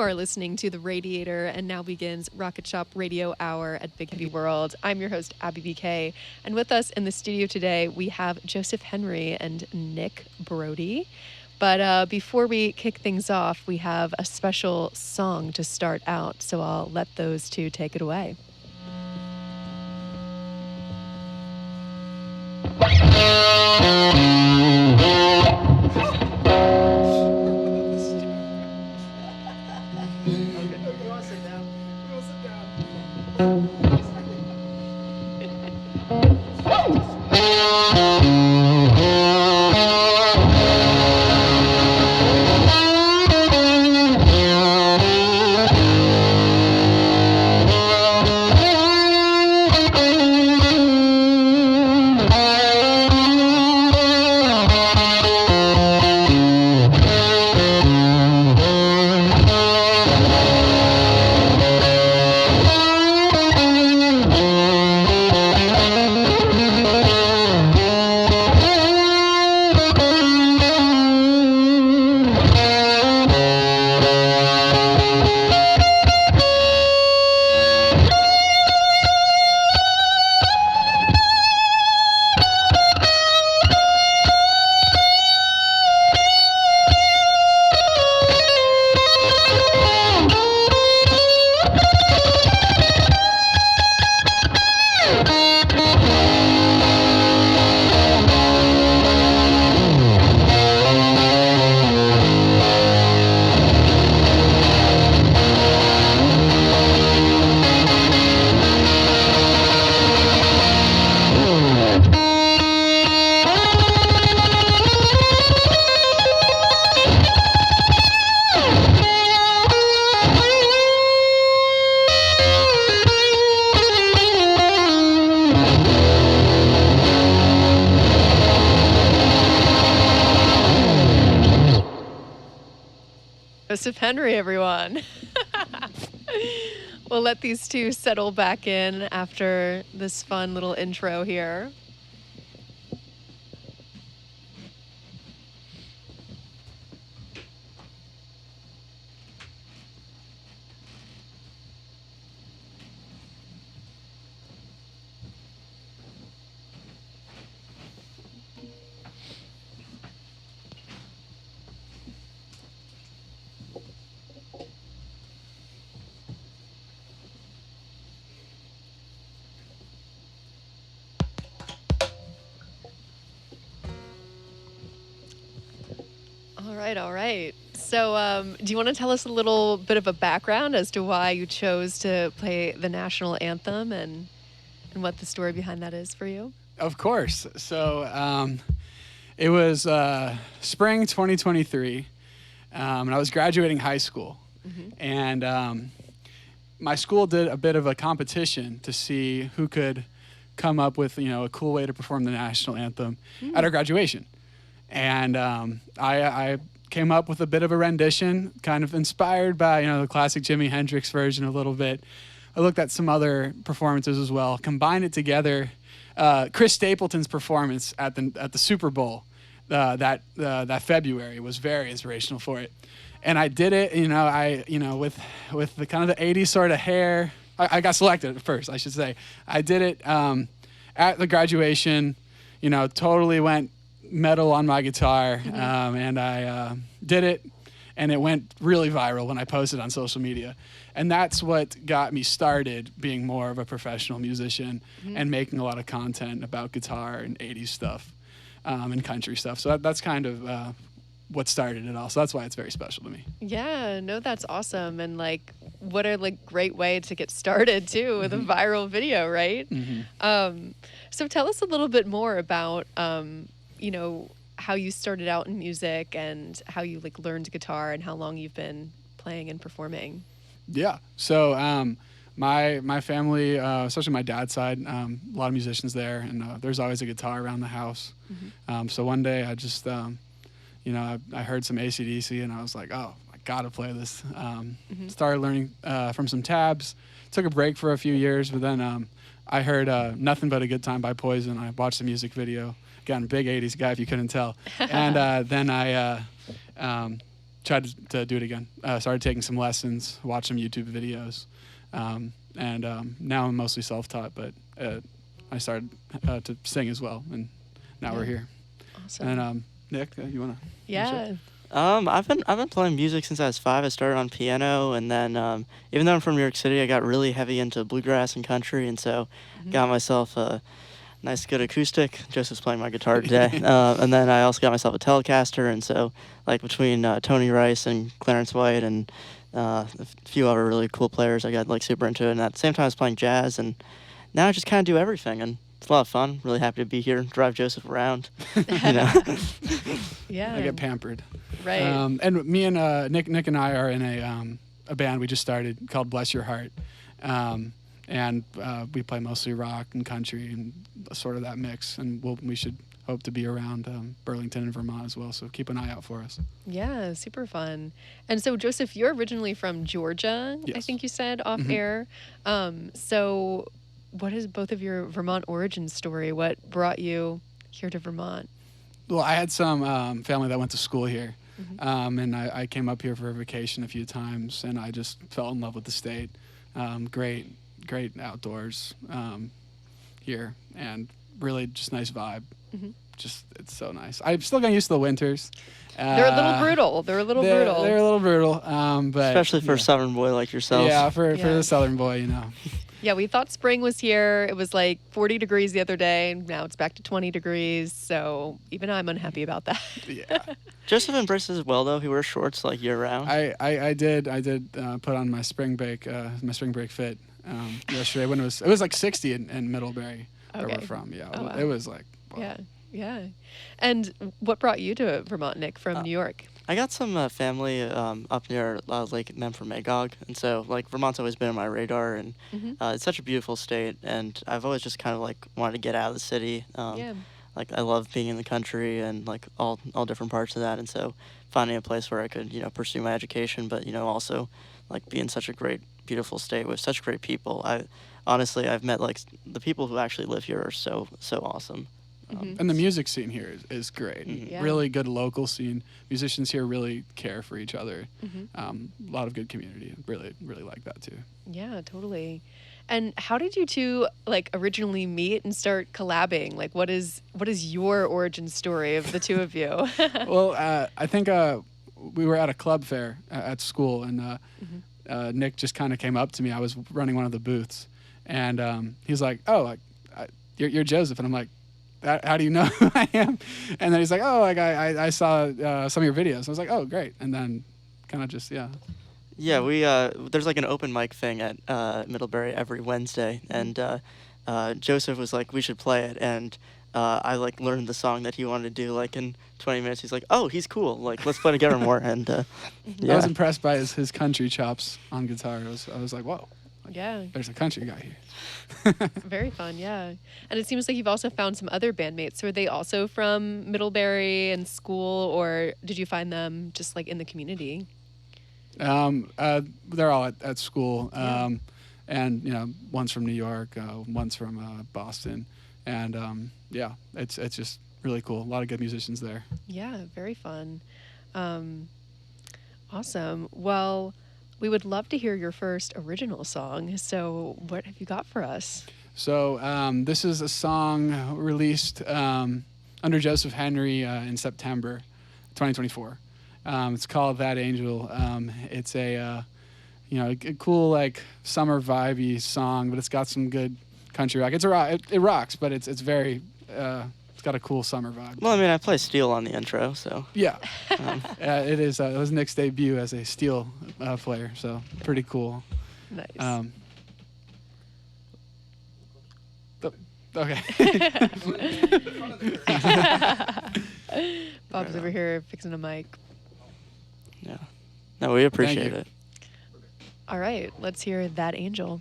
are listening to The Radiator, and now begins Rocket Shop Radio Hour at Big Heavy World. I'm your host, Abby BK, and with us in the studio today, we have Joseph Henry and Nick Brody. But before we kick things off, we have a special song to start out, so I'll let those two take it away. Joseph Henry, everyone. We'll let these two settle back in after this fun little intro here. All right. So do you want to tell us a little bit of a background as to why you chose to play the national anthem and what the story behind that is for you? Of course. So it was spring 2023, and I was graduating high school. Mm-hmm. And my school did a bit of a competition to see who could come up with, a cool way to perform the national anthem at our graduation. And I came up with a bit of a rendition, kind of inspired by, the classic Jimi Hendrix version a little bit. I looked at some other performances as well, combined it together. Chris Stapleton's performance at the Super Bowl that February was very inspirational for it. And I did it, with the kind of the 80s sort of hair. I got selected at first, I should say. I did it at the graduation, totally went metal on my guitar, and I did it, and it went really viral when I posted on social media. And that's what got me started being more of a professional musician and making a lot of content about guitar and 80s stuff and country stuff. So that's kind of what started it all. So that's why it's very special to me. Yeah, no, that's awesome. And what a great way to get started too with a viral video, right? So tell us a little bit more about how you started out in music and how you learned guitar and how long you've been playing and performing. Yeah. So my family, especially my dad's side, a lot of musicians there, and there's always a guitar around the house. So one day I just, I heard some AC/DC and I was like, oh, I gotta play this. Started learning from some tabs. Took a break for a few years, but then I heard Nothing But a Good Time by Poison. I watched the music video. Again, big 80s guy if you couldn't tell. And then I tried to do it again. Started taking some lessons, watched some YouTube videos, and now I'm mostly self-taught. But I started to sing as well, and now we're here. Awesome. And Nick, you wanna? Yeah. I've been playing music since I was 5. I started on piano, and then even though I'm from New York City, I got really heavy into bluegrass and country, and so got myself a nice good acoustic. Joseph's playing my guitar today, and then I also got myself a Telecaster, and so like between Tony Rice and Clarence White and a few other really cool players, I got like super into it. And at the same time, I was playing jazz, and now I just kind of do everything, and it's a lot of fun. Really happy to be here, drive Joseph around. Yeah. I get pampered. Right. And me and Nick and I are in a band we just started called Bless Your Heart, and we play mostly rock and country and sort of that mix. And we should hope to be around Burlington and Vermont as well. So keep an eye out for us. Yeah, super fun. And so, Joseph, you're originally from Georgia, I Yes. think you said off air. So, what is both of your Vermont origin story? What brought you here to Vermont? Well, I had some family that went to school here, and I came up here for a vacation a few times, and I just fell in love with the state. Great outdoors here, and really just nice vibe. Just it's so nice. I'm still getting used to the winters. They're a little brutal. They're a little brutal. They're a little brutal, but Especially for a southern boy like yourself. yeah, for Yeah. the southern boy, you know. Yeah, we thought spring was here. It was like 40 degrees the other day. Now it's back to 20 degrees. So even I'm unhappy about that. Yeah. Joseph embraces it well though. He wears shorts like year round. I did put on my spring break fit yesterday when it was like 60 in Middlebury where Okay. we're from. Yeah, Oh, wow. it was like wow. Yeah, yeah. And what brought you to Vermont, Nick, from New York? I got some family up near Lake Memphremagog, and so like Vermont's always been on my radar, and it's such a beautiful state, and I've always just kind of like wanted to get out of the city. Yeah. Like I love being in the country and like all different parts of that, and so finding a place where I could pursue my education, but also like be in such a great, beautiful state with such great people. I've met like the people who actually live here are so awesome. And the music scene here is great. Yeah. Really good local scene. Musicians here really care for each other. A lot of good community. Really like that too. Yeah, totally. And how did you two like originally meet and start collabing? Like, what is your origin story of the two of you? Well, I think we were at a club fair at school, and Nick just kind of came up to me. I was running one of the booths, and he's like, "Oh, you're Joseph," and I'm like, "How do you know who I am?" And then he's like, "Oh, like I saw some of your videos." I was like, "Oh, great!" And then kind of just Yeah, we there's like an open mic thing at Middlebury every Wednesday, and Joseph was like, we should play it, and I like learned the song that he wanted to do like in 20 minutes. He's like, oh, he's cool, like let's play together more, and I was impressed by his country chops on guitar. I was like, whoa, Yeah, there's a country guy here. very fun. Yeah. And it seems like you've also found some other bandmates. So are they also from Middlebury and school, or did you find them just like in the community? They're all at school, Yeah. and one's from New York, one's from Boston, and it's just really cool. A lot of good musicians there. Yeah, very fun. Awesome. Well, we would love to hear your first original song. So what have you got for us? So this is a song released under Joseph Henry in September 2024. It's called That Angel. It's a cool like summer vibey song, but it's got some good country rock. It's a rock. It rocks, but it's very it's got a cool summer vibe. well, I mean, I play steel on the intro, so Yeah, it is. It was Nick's debut as a steel player, so pretty cool. Nice. Okay. Bob's over here fixing a mic. yeah. No, we appreciate you. it. All right, let's hear That Angel.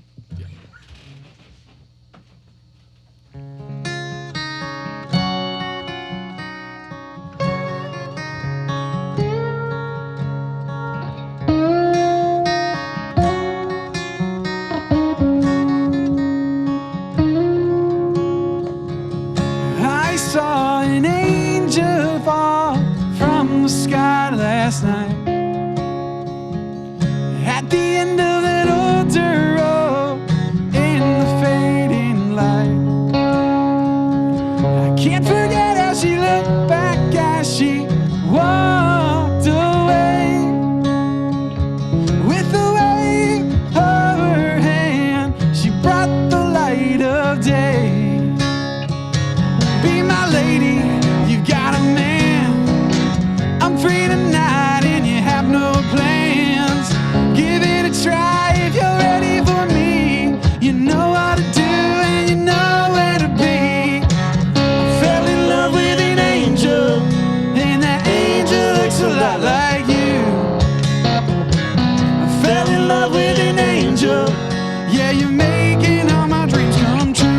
I saw an angel fall from the sky last night. she looked back as she walked away. With a wave of her hand, she brought the light of day. Be my lady, you got a man. I'm free tonight and you have no plans. Give it a try if you're ready for me. You know what to do and you know where to be. I fell in love with an angel, and that angel looks a lot like you. I fell in love with an angel. Yeah, you're making all my dreams come true.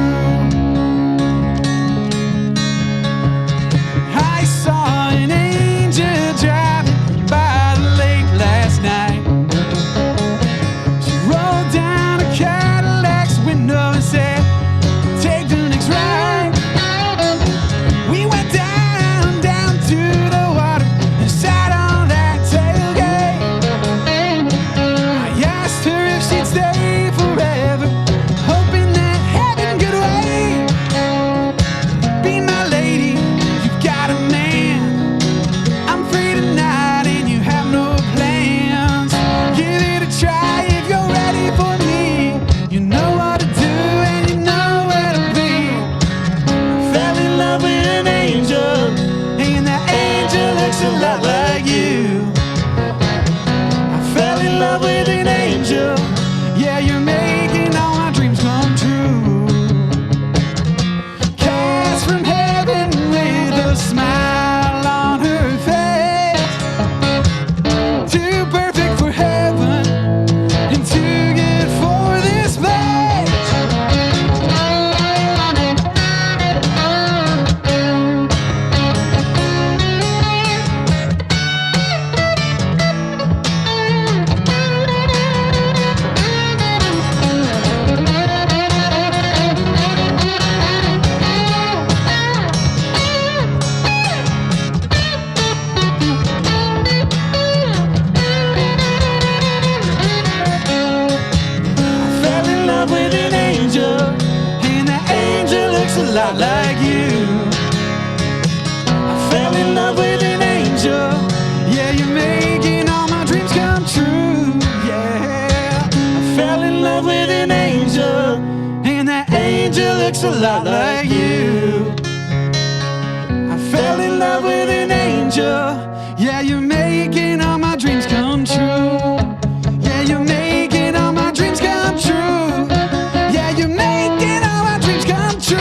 I saw an angel driving by the lake last night. She rolled down a Cadillac's window and said, take the next ride. We went down to the water and sat on that tailgate. I asked her if she'd stay forever, hoping that heaven could wait. Be my lady, you've got a man. I'm free tonight and you have no plans. Give it a try if you're ready for me. You know what to do and you know where to be. I fell in love with an angel, and that angel looks a lot like you. I fell in love with an angel. Yeah, you're making all my dreams come true. Cast from heaven with a smile on her face. Too perfect for heaven and too good for this place. I fell in love with an angel, and that angel looks a lot like you. I fell in love with an angel. Yeah, you're making all my dreams come true. Yeah, I fell in love with an angel, and that angel looks a lot like you. I fell in love with an angel. Yeah, you're making all my dreams come true. Yeah, you're making all my dreams come true. Yeah, you're making all my dreams come true.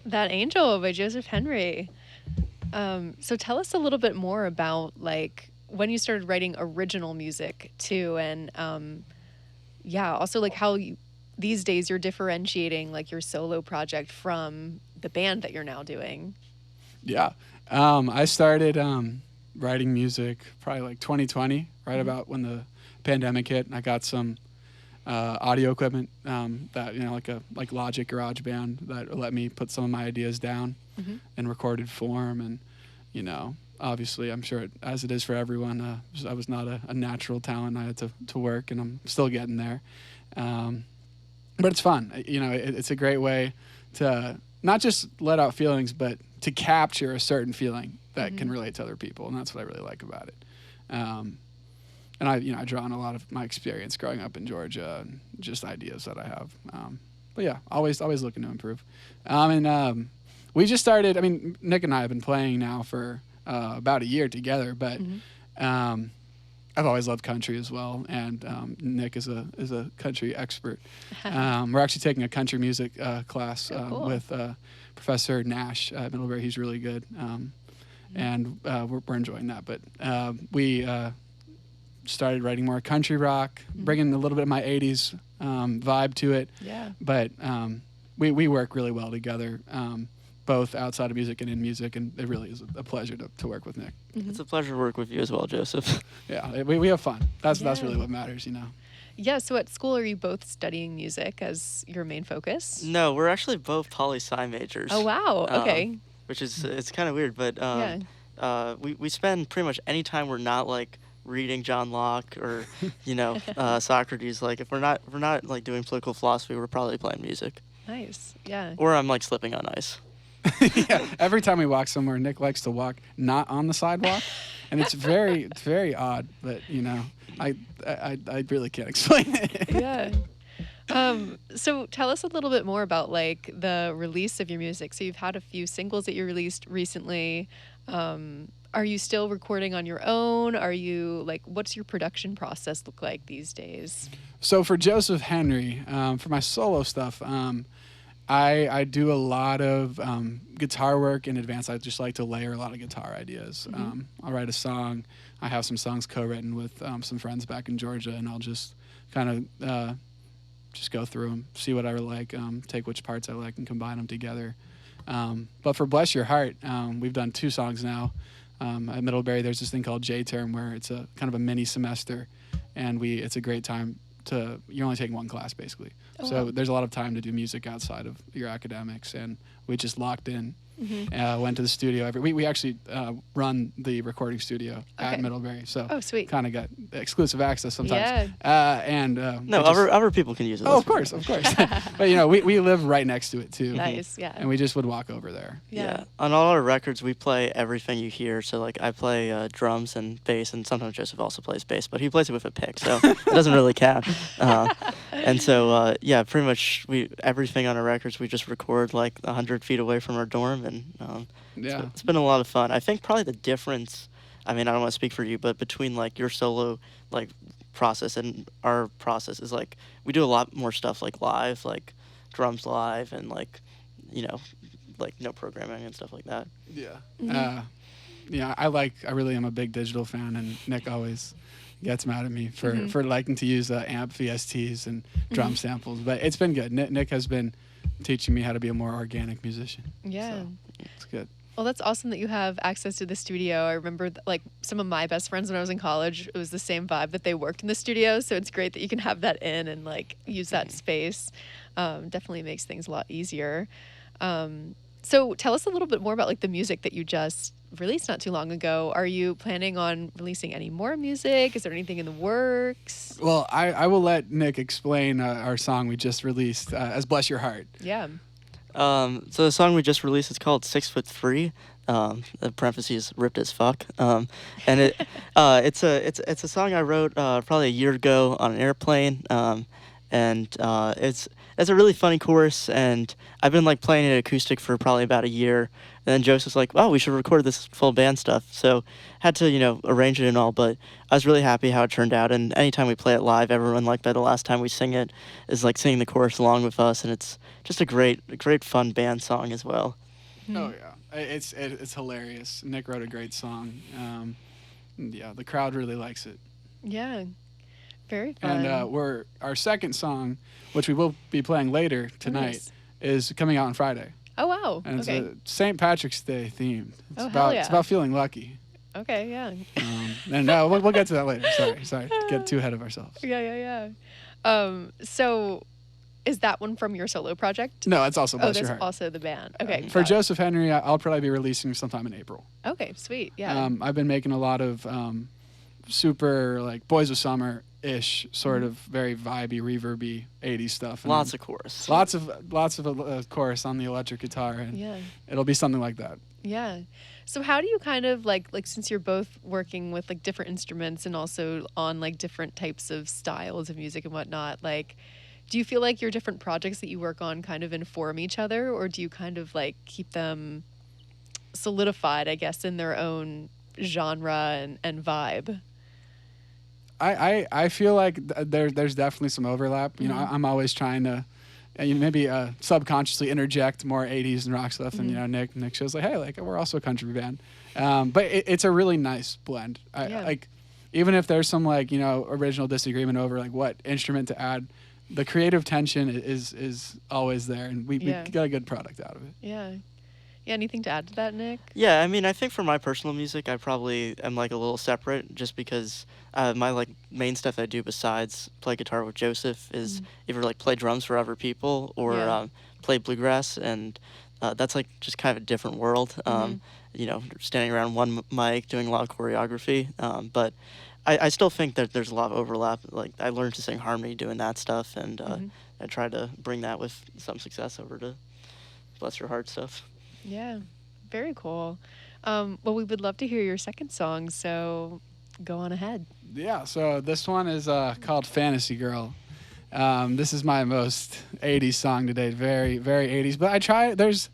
That Angel by Joseph Henry. So tell us a little bit more about like when you started writing original music too, and yeah, also like how you, these days you're differentiating like your solo project from the band that you're now doing. Yeah. I started writing music probably like 2020, right about when the pandemic hit. And I got some audio equipment that, you know, like Logic GarageBand that let me put some of my ideas down in recorded form. And, you know, obviously, I'm sure as it is for everyone, I was not a natural talent. I had to work, and I'm still getting there. But it's fun. You know, it's a great way to not just let out feelings, but to capture a certain feeling that can relate to other people, and that's what I really like about it. And I draw on a lot of my experience growing up in Georgia and just ideas that I have. But yeah, always looking to improve. We just started. I mean, Nick and I have been playing now for about a year together, but I've always loved country as well, and Nick is a country expert. We're actually taking a country music class cool. with Professor Nash at Middlebury. He's really good, and we're enjoying that. But we started writing more country rock, bringing a little bit of my 80s vibe to it. Yeah. But we work really well together, both outside of music and in music, and it really is a pleasure to work with Nick. It's a pleasure to work with you as well, Joseph. Yeah, we have fun. That's Yeah. really what matters, you know. Yeah, so at school, are you both studying music as your main focus? No, we're actually both poli-sci majors. Oh, wow. Okay. Which is, it's kind of weird, but we spend pretty much any time we're not like reading John Locke or Socrates. Like if we're not like doing political philosophy, we're probably playing music. Nice. Yeah. or I'm like slipping on ice. Yeah. Every time we walk somewhere, Nick likes to walk not on the sidewalk, and it's very odd. But I really can't explain it. Yeah. So tell us a little bit more about like the release of your music. So you've had a few singles that you released recently. Are you still recording on your own? Are you like, what's your production process look like these days? So for Joseph Henry, for my solo stuff, I do a lot of guitar work in advance. I just like to layer a lot of guitar ideas. I'll write a song. I have some songs co-written with some friends back in Georgia, and I'll just kind of just go through them, see what I like, take which parts I like, and combine them together. But for Bless Your Heart, we've done 2 songs now. At Middlebury, there's this thing called J-Term where it's a kind of a mini semester, and it's a great time you're only taking 1 class basically. So wow. there's a lot of time to do music outside of your academics, and we just locked in. Went to the studio we actually run the recording studio at Middlebury, so sweet. kind of got exclusive access sometimes. No, other people can use it. Of course. But we live right next to it too. Nice, yeah. And we just would walk over there. Yeah. On all our records, we play everything you hear. So like I play drums and bass, and sometimes Joseph also plays bass, but he plays it with a pick, so it doesn't really count. And so pretty much everything on our records we just record like 100 feet away from our dorm, and it's been a lot of fun. I think probably the difference, I mean, I don't want to speak for you, but between like your solo like process and our process is like we do a lot more stuff like live, like drums live, and like like no programming and stuff like that. Yeah. I really am a big digital fan, and Nick always gets mad at me for liking to use amp VSTs and drum samples, but it's been good. Nick has been teaching me how to be a more organic musician. Yeah. So it's good. Well, that's awesome that you have access to the studio. I remember like some of my best friends when I was in college, it was the same vibe that they worked in the studio. So it's great that you can have that in and like use that space. Definitely makes things a lot easier. So tell us a little bit more about like the music that you just released not too long ago. Are you planning on releasing any more music? Is there anything in the works? Well, I will let Nick explain our song we just released as Bless Your Heart. Yeah. So the song we just released is called 6'3". The parentheses ripped as fuck. And it's a song I wrote probably a year ago on an airplane. And it's a really funny chorus, and I've been like playing it acoustic for probably about a year. And then Joseph's like, "Oh, we should record this full band stuff." So had to arrange it and all, but I was really happy how it turned out. And anytime we play it live, everyone like by the last time we sing it is like singing the chorus along with us, and it's just a great fun band song as well. Oh yeah, it's hilarious. Nick wrote a great song. The crowd really likes it. Yeah. Very fun. And our second song, which we will be playing later tonight, is coming out on Friday. Oh wow! And okay. it's St. Patrick's Day themed. It's about feeling lucky. Okay, yeah. And we'll get to that later. Sorry, to get too ahead of ourselves. Yeah. So, is that one from your solo project? No, it's also Bless Your that's Heart. also the band. Okay. For Joseph Henry, I'll probably be releasing sometime in April. Okay, sweet. Yeah. I've been making a lot of super like Boys of Summer-ish, sort of very vibey, reverby 80s stuff. And lots of chorus. Lots of chorus on the electric guitar, and it'll be something like that. Yeah. So how do you kind of like since you're both working with like different instruments and also on like different types of styles of music and whatnot, like do you feel like your different projects that you work on kind of inform each other, or do you kind of like keep them solidified, I guess, in their own genre and vibe? I feel like there's definitely some overlap. I'm always trying to maybe subconsciously interject more 80s and rock stuff, and Nick shows like, hey, like we're also a country band, but it's a really nice blend. Like even if there's some like original disagreement over like what instrument to add, the creative tension is always there, and we got a good product out of it. Yeah. Anything to add to that, Nick? Yeah, I mean, I think for my personal music, I probably am like a little separate, just because my like main stuff I do besides play guitar with Joseph is either like play drums for other people or play bluegrass, and that's like just kind of a different world. Standing around one mic doing a lot of choreography, but I still think that there's a lot of overlap. Like I learned to sing harmony doing that stuff, and I tried to bring that with some success over to Bless Your Heart stuff. Yeah, very cool. Well, we would love to hear your second song, so go on ahead. Yeah, so this one is called Fantasy Girl. This is my most 80s song to date, very, very 80s. But I try, there's,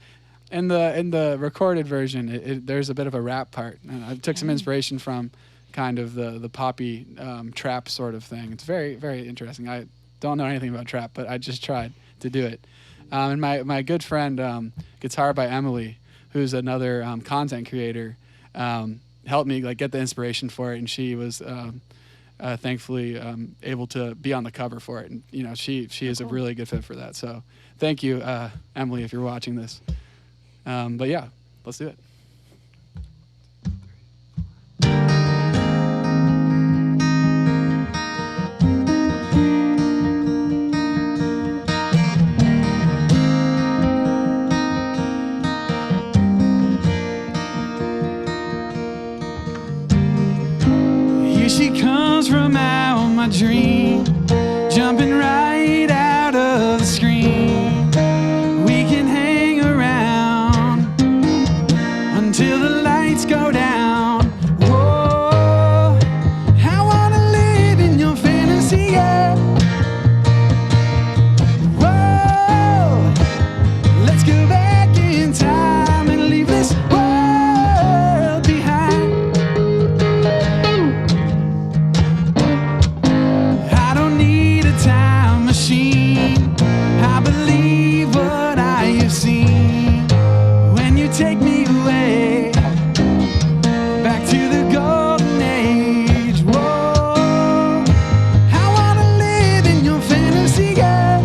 in the recorded version, there's a bit of a rap part. And I took some inspiration from kind of the poppy trap sort of thing. It's very, very interesting. I don't know anything about trap, but I just tried to do it. And my good friend, Guitar by Emily, who's another content creator, helped me like get the inspiration for it, and she was thankfully able to be on the cover for it. And she is a really good fit for that. So thank you, Emily, if you're watching this. But yeah, let's do it. She comes from out my dream, jumping right out of the screen. We can hang around until the lights go down. Whoa, I wanna live in your fantasy, yeah. Whoa, let's go back in time and leave this world behind. I believe what I have seen when you take me away back to the golden age. Whoa, I wanna live in your fantasy, yeah.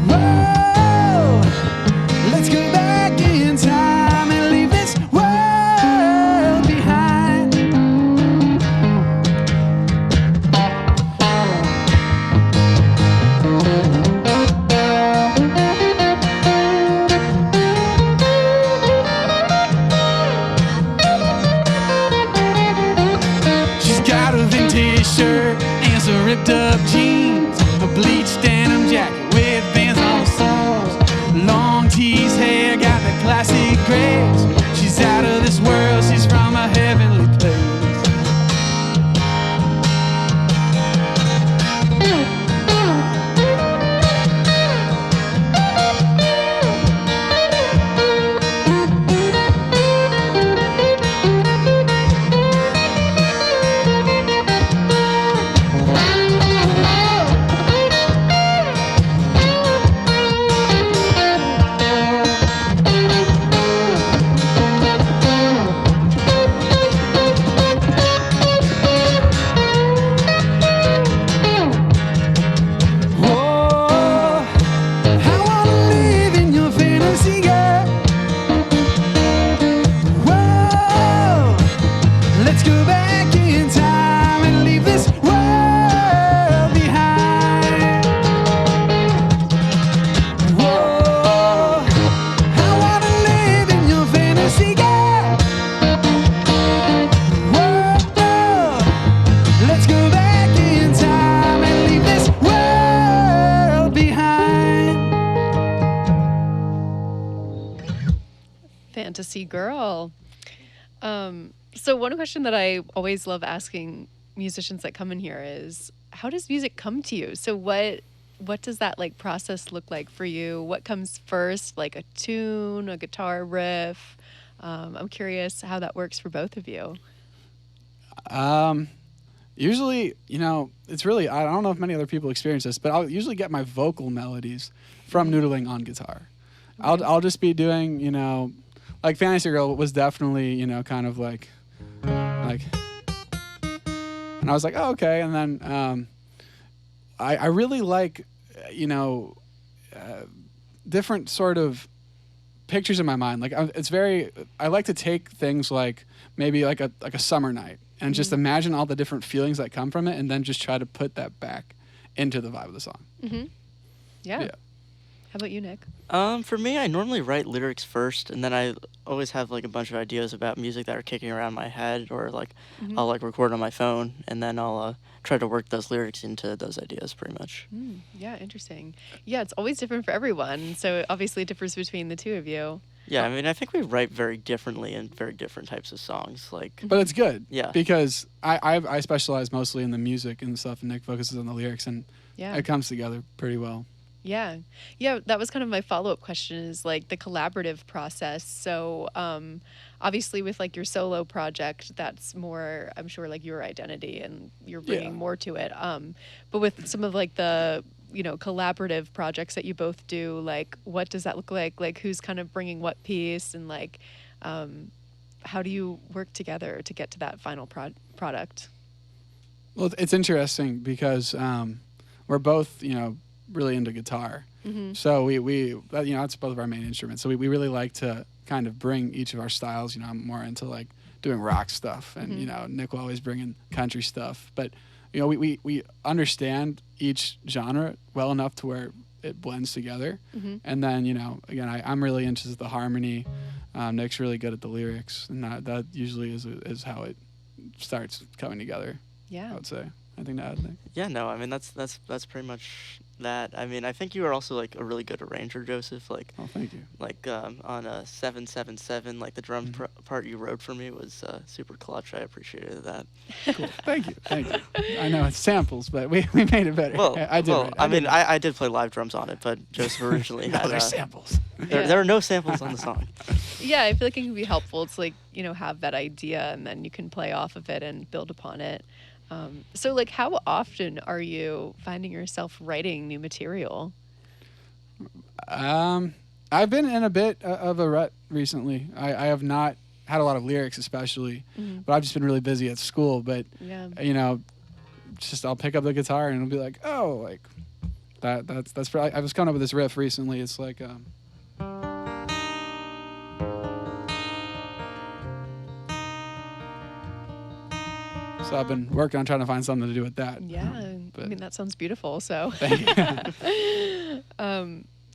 Whoa, let's go back in time and leave this world behind. Shirt and some ripped up jeans, a bleached denim jacket with Vans on the soles, long teased hair, got the classic grace. She's out of this world, she's from a heavenly place. Fantasy Girl. So one question that I always love asking musicians that come in here is, how does music come to you? So what does that like process look like for you? What comes first, like a tune, a guitar riff? I'm curious how that works for both of you. Usually, it's really, I don't know if many other people experience this, but I'll usually get my vocal melodies from noodling on guitar. I'll just be doing, like Fantasy Girl was definitely, kind of like, and I was like, oh, okay. And then I really like, different sort of pictures in my mind. Like I like to take things like maybe like a summer night and just imagine all the different feelings that come from it, and then just try to put that back into the vibe of the song. Mm-hmm. Yeah. How about you, Nick? For me, I normally write lyrics first, and then I always have like a bunch of ideas about music that are kicking around my head, or like Hmm. I'll like record on my phone, and then I'll try to work those lyrics into those ideas, pretty much. Yeah, interesting. Yeah, it's always different for everyone. So it obviously differs between the two of you. Yeah, I mean, I think we write very differently in very different types of songs. Like, But it's good. Yeah. Because I specialize mostly in the music and stuff, and Nick focuses on the lyrics, and Yeah. it comes together pretty well. Yeah. Yeah, that was kind of my follow-up question is like the collaborative process. So, obviously with like your solo project, that's more, I'm sure, like your identity and you're bringing Yeah. more to it. But with some of like the, collaborative projects that you both do, like what does that look like? Like who's kind of bringing what piece and like, how do you work together to get to that final product? Well, it's interesting because we're both, really into guitar. Mm-hmm. So that's both of our main instruments. So we really like to kind of bring each of our styles. I'm more into like doing rock stuff, and Nick will always bring in country stuff. But we understand each genre well enough to where it blends together. Mm-hmm. And then again, I'm really into the harmony. Nick's really good at the lyrics, and that usually is how it starts coming together. Yeah. I would say. Anything to add, Nick? Yeah, no, I mean that's pretty much that. I mean, I think you are also like a really good arranger, Joseph. Like, Oh, thank you. like on a 777, like the drum part you wrote for me was super clutch. I appreciated that. Cool. Thank you. I know it's samples, but we made it better. Well, I did. well, right. I mean, did. I did play live drums on it, but Joseph originally No, had there's samples. there, Yeah. there are no samples on the song. Yeah, I feel like it can be helpful to like, have that idea and then you can play off of it and build upon it. So like how often are you finding yourself writing new material? I've been in a bit of a rut recently. I have not had a lot of lyrics, especially, but I've just been really busy at school. But Yeah. just I'll pick up the guitar and it'll be like, oh, like that's. Probably, I was coming up with this riff recently. It's like. So I've been working on trying to find something to do with that. Yeah. I But- mean, that sounds beautiful. So, Thank you.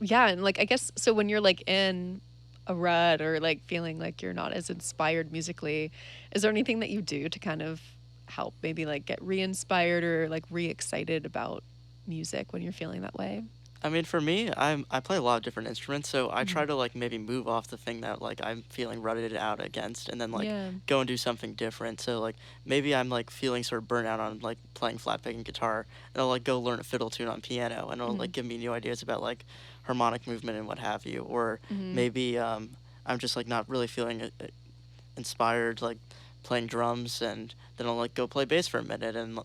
yeah. And like, I guess, so when you're like in a rut or like feeling like you're not as inspired musically, is there anything that you do to kind of help maybe like get re-inspired or like re-excited about music when you're feeling that way? I mean, for me, I play a lot of different instruments, so I try to like maybe move off the thing that like I'm feeling rutted out against, and then like Yeah. go and do something different. So like maybe I'm like feeling sort of burnt out on like playing flat picking guitar, and I'll like go learn a fiddle tune on piano, and it'll like give me new ideas about like harmonic movement and what have you. Or maybe I'm just like not really feeling inspired like playing drums, and then I'll like go play bass for a minute, and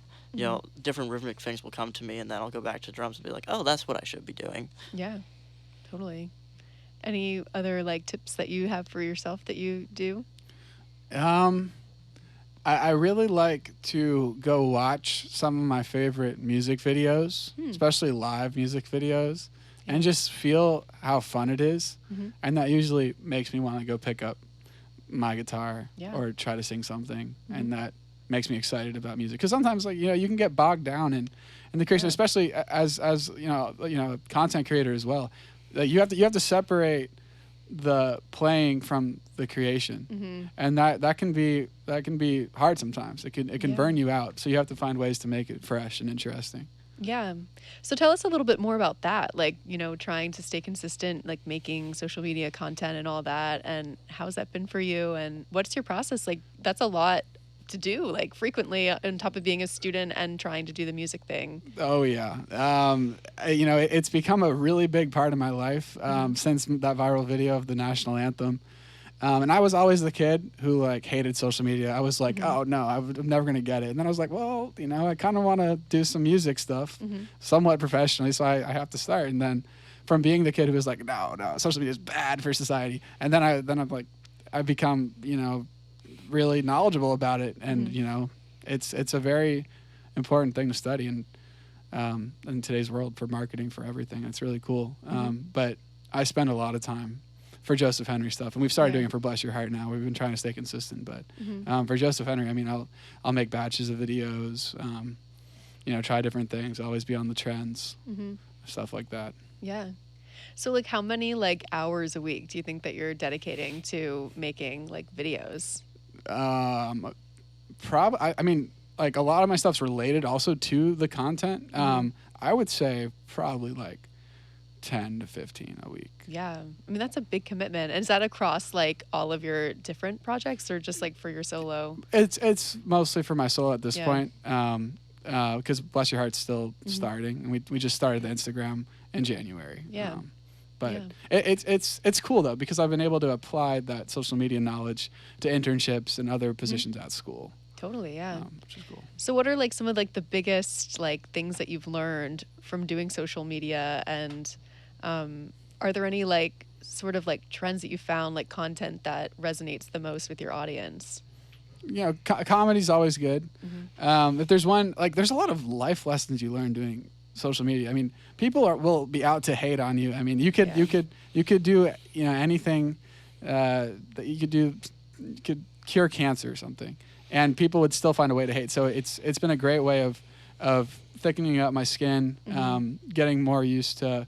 different rhythmic things will come to me, and then I'll go back to drums and be like, oh, that's what I should be doing. Yeah, totally. Any other like tips that you have for yourself that you do? I really like to go watch some of my favorite music videos, especially live music videos, and just feel how fun it is. And that usually makes me want to go pick up my guitar or try to sing something, and that makes me excited about music. Because sometimes, like you can get bogged down in the creation, especially as a content creator as well. You have to separate the playing from the creation, and that can be hard sometimes. It can burn you out. So you have to find ways to make it fresh and interesting. Yeah. So tell us a little bit more about that. Like, trying to stay consistent, like making social media content and all that. And how's that been for you? And what's your process? Like, that's a lot to do, like frequently on top of being a student and trying to do the music thing. Oh yeah. It's become a really big part of my life since that viral video of the national anthem. And I was always the kid who like hated social media. I was like, oh no, I'm never gonna get it. And then I was like, well, I kind of want to do some music stuff, somewhat professionally, so I have to start. And then from being the kid who was like, no, social media is bad for society, and then I've become really knowledgeable about it, and it's a very important thing to study in today's world for marketing, for everything. It's really cool. But I spend a lot of time for Joseph Henry stuff, and we've started doing it for Bless Your Heart now. We've been trying to stay consistent, but for Joseph Henry, I mean, I'll make batches of videos, try different things, always be on the trends, stuff like that. Yeah. So like how many like hours a week do you think that you're dedicating to making like videos? I mean, like a lot of my stuff's related also to the content. I would say probably like 10 to 15 a week. Yeah. I mean, that's a big commitment. And is that across like all of your different projects or just like for your solo? It's mostly for my solo at this Yeah. point. Because Bless Your Heart's still starting, and we just started the Instagram in January. Yeah. But Yeah. it's cool though, because I've been able to apply that social media knowledge to internships and other positions at school, Totally. Yeah. which is cool. So what are like some of like the biggest like things that you've learned from doing social media, and are there any like sort of like trends that you found, like content that resonates the most with your audience? You know, comedy's always good. If there's one, like, there's a lot of life lessons you learn doing social media. I mean, people will be out to hate on you. I mean, you could do, you know, anything that you could do. You could cure cancer or something, and people would still find a way to hate. So it's been a great way of thickening up my skin, getting more used to,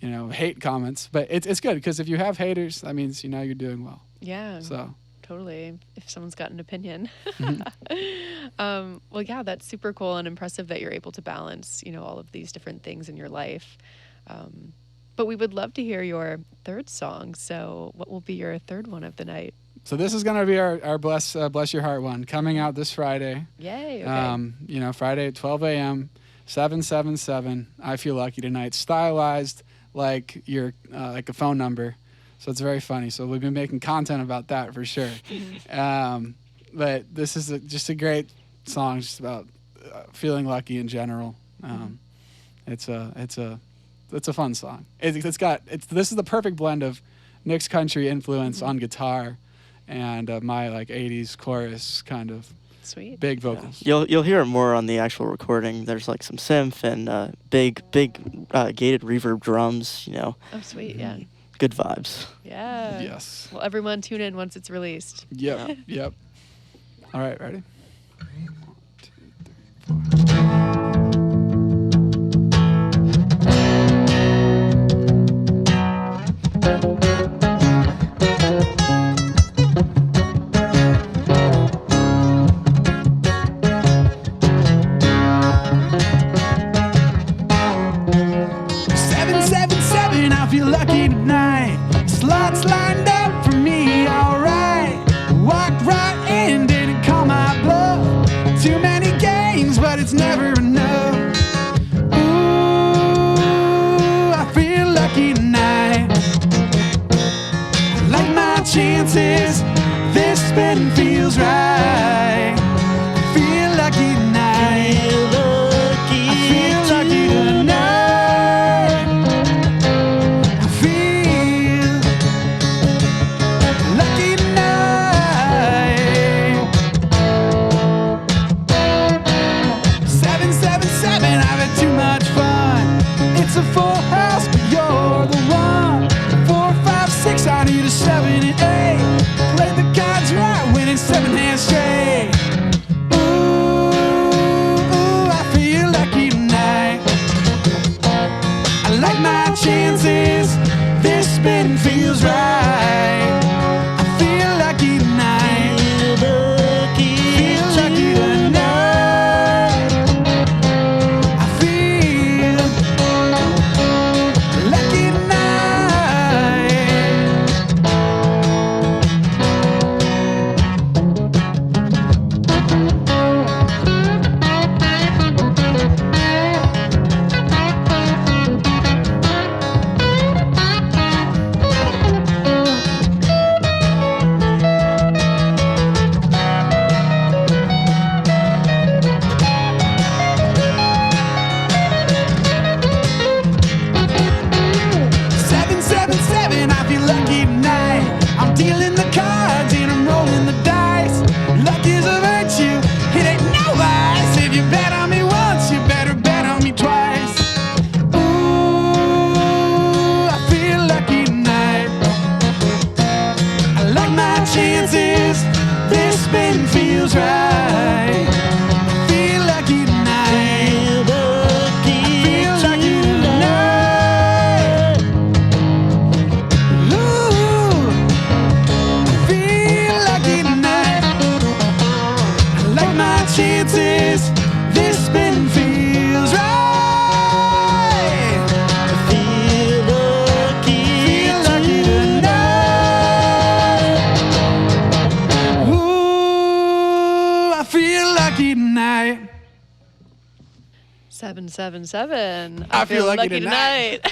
you know, hate comments. But it's good, because if you have haters, that means, you know, you're doing well. Yeah. So. Totally. If someone's got an opinion. Well, yeah, that's super cool and impressive that you're able to balance, you know, all of these different things in your life. But we would love to hear your third song. So what will be your third one of the night? So this is going to be our Bless Your Heart one, coming out this Friday. Yay. Okay. You know, Friday at 12 a.m., 777, I Feel Lucky Tonight, stylized like like a phone number. So it's very funny. So we've been making content about that for sure. But this is just a great song, just about feeling lucky in general. It's a fun song. This is the perfect blend of Nick's country influence on guitar and my like 80s chorus kind of Sweet. big vocals. You'll hear it more on the actual recording. There's like some synth and big gated reverb drums. You know, Oh, sweet. Yeah. good vibes. Yeah. Yes. Well, everyone tune in once it's released. Yep. Yep. All right, ready? I feel lucky tonight. Slots lined up for me, alright. Walked right in, didn't call my bluff. Too many games, but it's never enough. Ooh, I feel lucky tonight. I like my chances. This spin feels right. I feel lucky tonight. I feel lucky tonight. It's a full house, but you're the one. 4, 5, 6, I need a 7 and 8. Play the cards right, winning 7 hands straight. Ooh, I feel lucky tonight. I like my chances. This spin feels right. I feel lucky tonight. Feel lucky tonight. I feel lucky tonight. 777. I feel lucky tonight.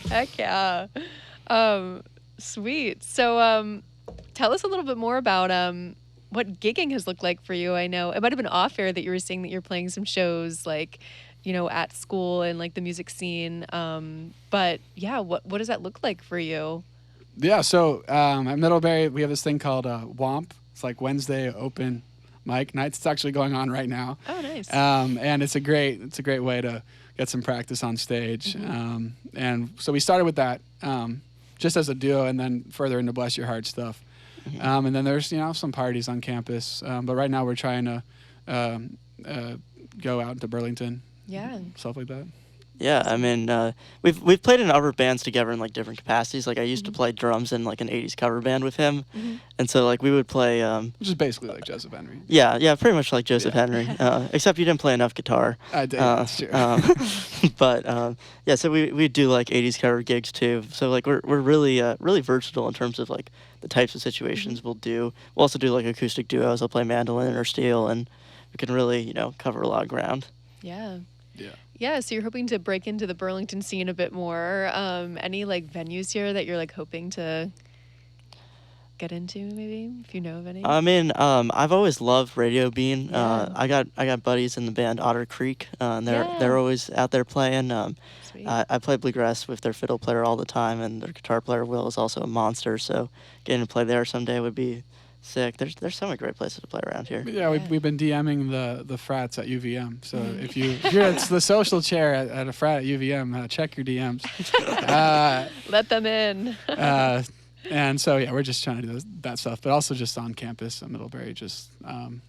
Heck yeah. Sweet. So tell us a little bit more about what gigging has looked like for you. I know it might have been off air that you were saying that you're playing some shows like, at school and like the music scene. But yeah, what does that look like for you? Yeah, so at Middlebury, we have this thing called WOMP. It's like Wednesday open mic nights. It's actually going on right now. Oh, nice. And it's a great way to get some practice on stage. And so we started with that just as a duo, and then further into Bless Your Heart stuff. And then there's some parties on campus, but right now we're trying to go out into Burlington. Yeah. Stuff like that. Yeah, I mean, we've played in other bands together in like different capacities. Like I used to play drums in like an '80s cover band with him, and so like we would play. Which is basically like Joseph Henry. Yeah, pretty much like Joseph Henry, except you didn't play enough guitar. I did. That's true. But yeah, so we do like '80s cover gigs too. So like we're really really versatile in terms of like the types of situations we'll do. We'll also do like acoustic duos. I'll play mandolin or steel, and we can really cover a lot of ground. Yeah. Yeah. Yeah, so you're hoping to break into the Burlington scene a bit more. Any like venues here that you're like hoping to get into, maybe, if you know of any? I mean, I've always loved Radio Bean. Yeah. I got buddies in the band Otter Creek, and they're Yeah. they're always out there playing. Sweet. I play bluegrass with their fiddle player all the time, and their guitar player Will is also a monster. So getting to play there someday would be sick. There's so many great places to play around here. Yeah, we've been DMing the frats at UVM. So if you're at the social chair at a frat at UVM, check your DMs. Let them in. And so yeah, we're just trying to do that stuff, but also just on campus at Middlebury. Just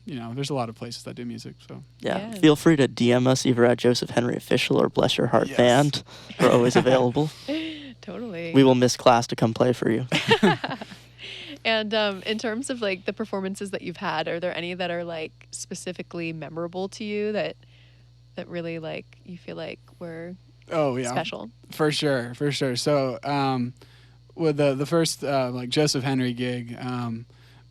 there's a lot of places that do music. So Yeah, Yeah. feel free to DM us either at Joseph Henry Official or Bless Your Heart Yes. Band. We're always available. Totally. We will miss class to come play for you. And in terms of like the performances that you've had, are there any that are like specifically memorable to you that really like you feel like were oh yeah, special? for sure. So with the first like Joseph Henry gig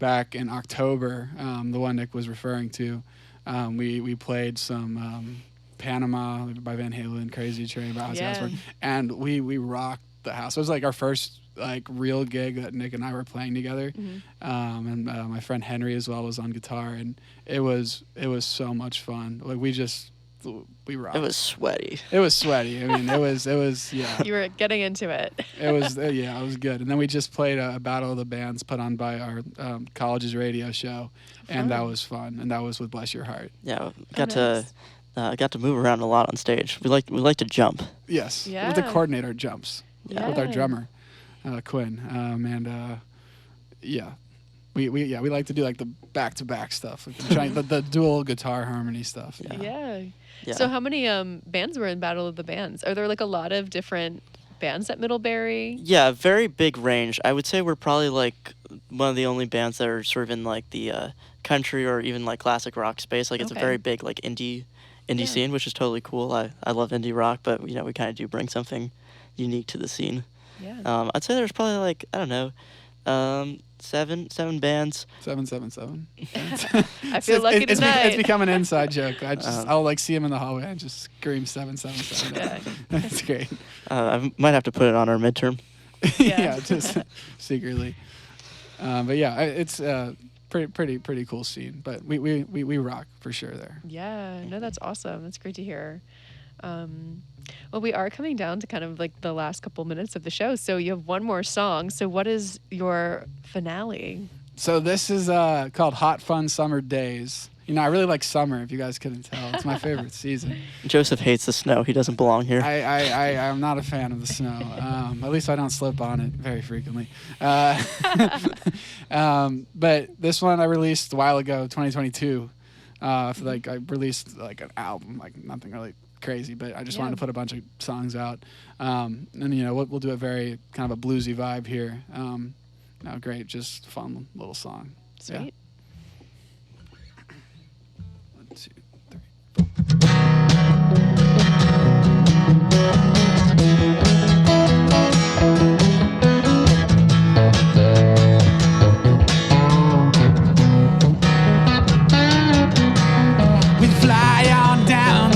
back in October, the one Nick was referring to, we played some Panama by Van Halen, Crazy Train by Ozzy Yeah. Osbourne, and we rocked the house. It was like our first like real gig that Nick and I were playing together, and my friend Henry as well was on guitar, and it was so much fun. Like we rocked. It was sweaty. It was sweaty. I mean, it was yeah. You were getting into it. It was it was good. And then we just played a battle of the bands put on by our college's radio show, and that was fun. And that was with Bless Your Heart. Yeah, nice. got to move around a lot on stage. We like to jump. Yes. Yeah. With the coordinator jumps. Yeah. With our drummer, Quinn. And yeah. We like to do like the back-to-back stuff, like the dual guitar harmony stuff. Yeah. Yeah. So how many bands were in Battle of the Bands? Are there like a lot of different bands at Middlebury? Yeah, very big range. I would say we're probably like one of the only bands that are sort of in like the country or even like classic rock space. Like it's a Okay. very big like indie Yeah. scene, which is totally cool. I love indie rock, but we kind of do bring something unique to the scene. Yeah. I'd say there's probably like I don't know, seven bands. 777. I feel lucky tonight. It's become an inside joke. I'll like see him in the hallway and just scream 777. Yeah. That's great. I might have to put it on our midterm. Yeah. just secretly. But yeah, it's pretty cool scene. But we rock for sure there. Yeah, no, that's awesome. That's great to hear. Well, we are coming down to kind of like the last couple minutes of the show. So you have one more song. So what is your finale? So this is called Hot Fun Summer Days. I really like summer, if you guys couldn't tell. It's my favorite season. Joseph hates the snow. He doesn't belong here. I'm not a fan of the snow. At least I don't slip on it very frequently. But this one I released a while ago, 2022. Like I released like an album, like nothing really crazy, but I just wanted to put a bunch of songs out. And we'll do a very kind of a bluesy vibe here. No, great, just fun little song. Sweet. Yeah. 1, 2, 3. We'd fly on down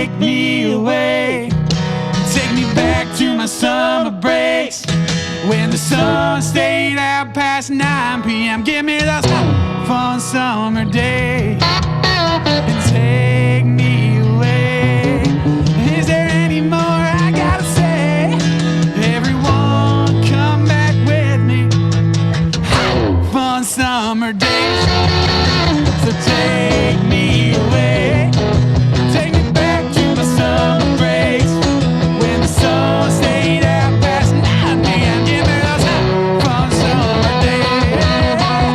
take me away. Take me back to my summer breaks when the sun stayed out past 9 p.m. Give me those fun summer days and take me away. Is there any more I gotta say? Everyone come back with me. Fun summer days, so take me away. Take me back to my summer breaks when the sun stayed out past 9 p.m. Give me those fun summer days. Fun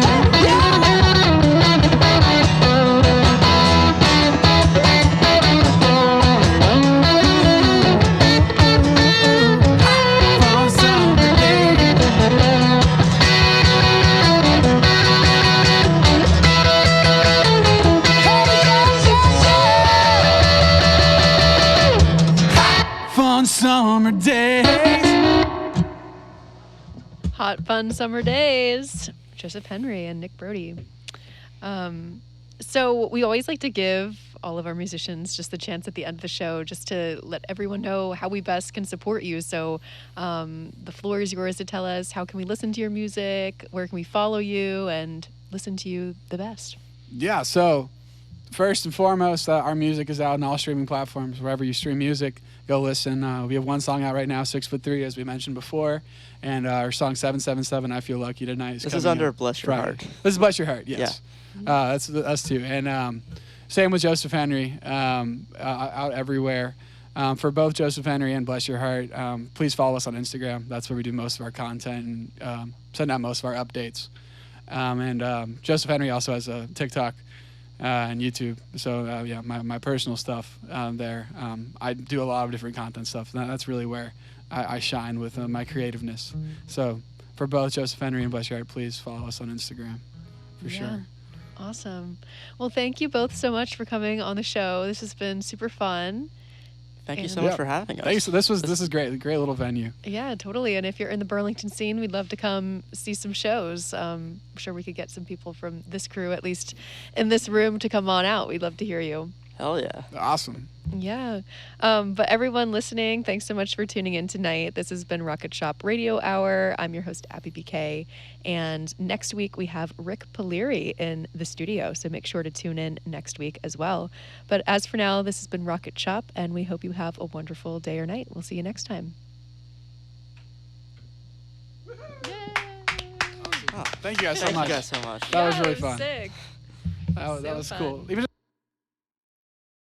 summer days. Fun summer days. Hot, fun summer days. Joseph Henry and Nick Brody. So we always like to give all of our musicians just the chance at the end of the show just to let everyone know how we best can support you. So the floor is yours to tell us how can we listen to your music, where can we follow you, and listen to you the best. Yeah, so first and foremost, our music is out on all streaming platforms. Wherever you stream music, go listen. We have one song out right now, 6'3", as we mentioned before. And our song 777, I Feel Lucky Tonight. This is coming under out Bless Your Friday. Heart. This is Bless Your Heart, yes. That's us too. And same with Joseph Henry, out everywhere. For both Joseph Henry and Bless Your Heart, please follow us on Instagram. That's where we do most of our content and send out most of our updates. And Joseph Henry also has a TikTok and YouTube. So yeah, my personal stuff there. I do a lot of different content stuff. That's really where I shine with my creativeness. So for both Joseph Henry and Bless Your Heart, please follow us on Instagram for sure. Awesome. Well, thank you both so much for coming on the show. This has been super fun. Thank you so And- much for having us. Thanks. This is great. Great little venue. Yeah, totally. And if you're in the Burlington scene, we'd love to come see some shows. I'm sure we could get some people from this crew, at least in this room, to come on out. We'd love to hear you. Hell yeah. Awesome. Yeah. But everyone listening, thanks so much for tuning in tonight. This has been Rocket Shop Radio Hour. I'm your host, Abby BK. And next week, we have Rick Poliri in the studio. So make sure to tune in next week as well. But as for now, this has been Rocket Shop, and we hope you have a wonderful day or night. We'll see you next time. Thank you guys so Thank much. you guys so much. That was really fun. Sick. That So was fun. cool. Even